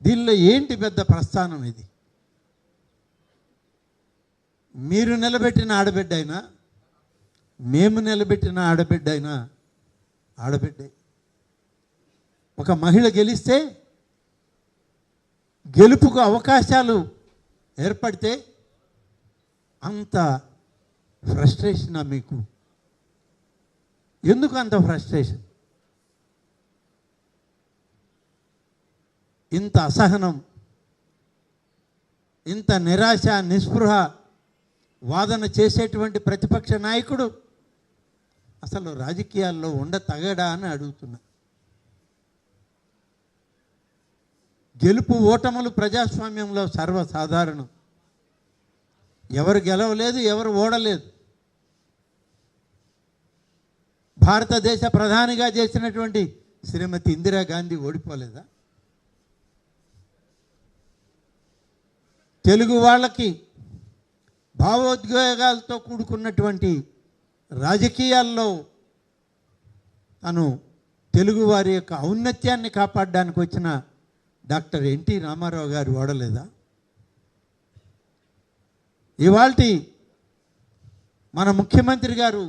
దీనిలో ఏంటి పెద్ద ప్రస్థానం ఇది? మీరు నిలబెట్టిన ఆడబిడ్డ అయినా, మేము నిలబెట్టిన ఆడబిడ్డ అయినా ఆడబిడ్డే. ఒక మహిళ గెలిస్తే, గెలుపుకు అవకాశాలు ఏర్పడితే అంత ఫ్రస్ట్రేషనా మీకు? ఎందుకు అంత ఫ్రస్ట్రేషన్? ఇంత అసహనం, ఇంత నిరాశ, నిస్పృహ వాదన చేసేటువంటి ప్రతిపక్ష నాయకుడు అసలు రాజకీయాల్లో ఉండతగడా అని అడుగుతున్నా. గెలుపు ఓటములు ప్రజాస్వామ్యంలో సర్వసాధారణం. ఎవరు గెలవలేదు, ఎవరు ఓడలేదు. భారతదేశ ప్రధానిగా చేసినటువంటి శ్రీమతి ఇందిరాగాంధీ ఓడిపోలేదా? తెలుగు వాళ్ళకి భావోద్వేగాలతో కూడుకున్నటువంటి రాజకీయాల్లో తను తెలుగువారి యొక్క ఔన్నత్యాన్ని కాపాడడానికి వచ్చిన డాక్టర్ ఎన్టీ రామారావు గారు ఓడలేదా? ఇవాల్టి మన ముఖ్యమంత్రి గారు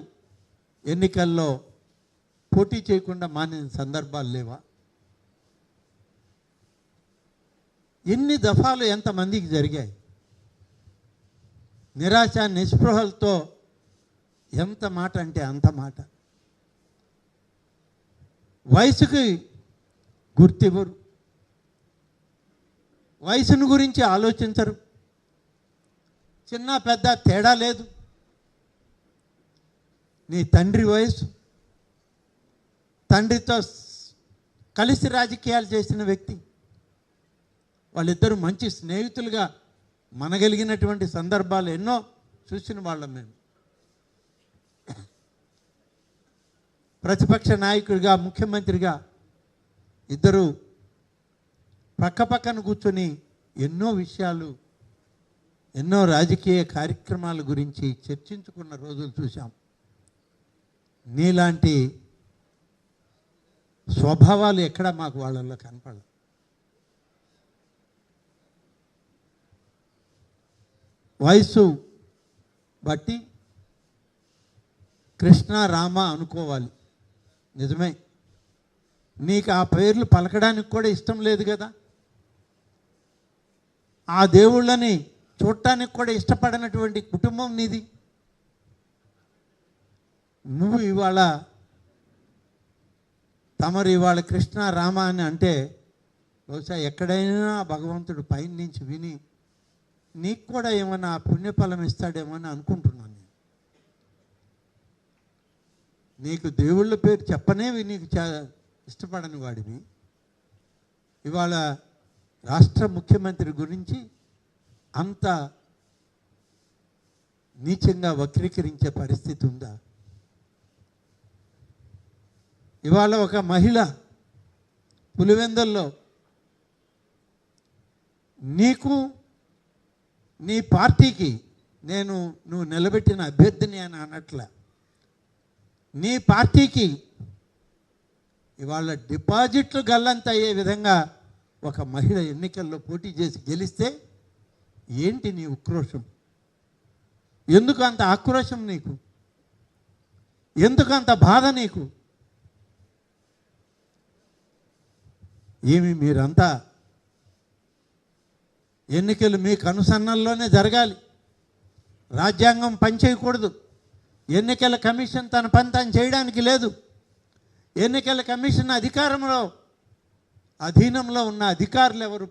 ఎన్నికల్లో పోటీ చేయకుండా మానిన సందర్భాలు లేవా? ఎన్ని దఫాలు ఎంతమందికి జరిగాయి? నిరాశ నిస్పృహలతో ఎంత మాట అంటే అంత మాట. వయసుకి గుర్తివ్వరు, వయసును గురించి ఆలోచించరు. చిన్న పెద్ద తేడా లేదు. నీ తండ్రి వయసు, తండ్రితో కలిసి రాజకీయాలు చేసిన వ్యక్తి, వాళ్ళిద్దరూ మంచి స్నేహితులుగా మనగలిగినటువంటి సందర్భాలు ఎన్నో చూసిన వాళ్ళం మేము. ప్రతిపక్ష నాయకుడిగా, ముఖ్యమంత్రిగా ఇద్దరు పక్కపక్కన కూర్చొని ఎన్నో విషయాలు, ఎన్నో రాజకీయ కార్యక్రమాల గురించి చర్చించుకున్న రోజులు చూసాం. నీలాంటి స్వభావాలు ఎక్కడ మాకు వాళ్ళల్లో కనపడదు. వయసు బట్టి కృష్ణ రామ అనుకోవాలి, నిజమే. నీకు ఆ పేర్లు పలకడానికి కూడా ఇష్టం లేదు కదా. ఆ దేవుళ్ళని చూడటానికి కూడా ఇష్టపడినటువంటి కుటుంబం నీది. నువ్వు ఇవాళ తమరు ఇవాళ కృష్ణ రామ అని అంటే బహుశా ఎక్కడైనా భగవంతుడు పైన నుంచి విని నీకు కూడా ఏమైనా పుణ్యఫలం ఇస్తాడేమో అని అనుకుంటున్నాను నేను. నీకు దేవుళ్ళ పేరు చెప్పనేవి నీకు ఇష్టపడని వాడివి ఇవాళ రాష్ట్ర ముఖ్యమంత్రి గురించి అంత నీచంగా వక్రీకరించే పరిస్థితి ఉందా? ఇవాళ ఒక మహిళ పులివెందుల్లో నీకు, నీ పార్టీకి నువ్వు నిలబెట్టిన అభ్యర్థిని అని అనట్ల, నీ పార్టీకి ఇవాళ డిపాజిట్లు గల్లంత అయ్యే విధంగా ఒక మహిళ ఎన్నికల్లో పోటీ చేసి గెలిస్తే ఏంటి నీ ఉక్రోషం? ఎందుకు అంత ఆక్రోషం నీకు? ఎందుకు అంత బాధ నీకు? ఏమి మీరంతా ఎన్నికలు మీకు అనుసరణలోనే జరగాలి, రాజ్యాంగం పనిచేయకూడదు. ఎన్నికల కమిషన్ తన పని తాను చేయడానికి లేదు. ఎన్నికల కమిషన్ అధీనంలో ఉన్న అధికారులు ఎవరు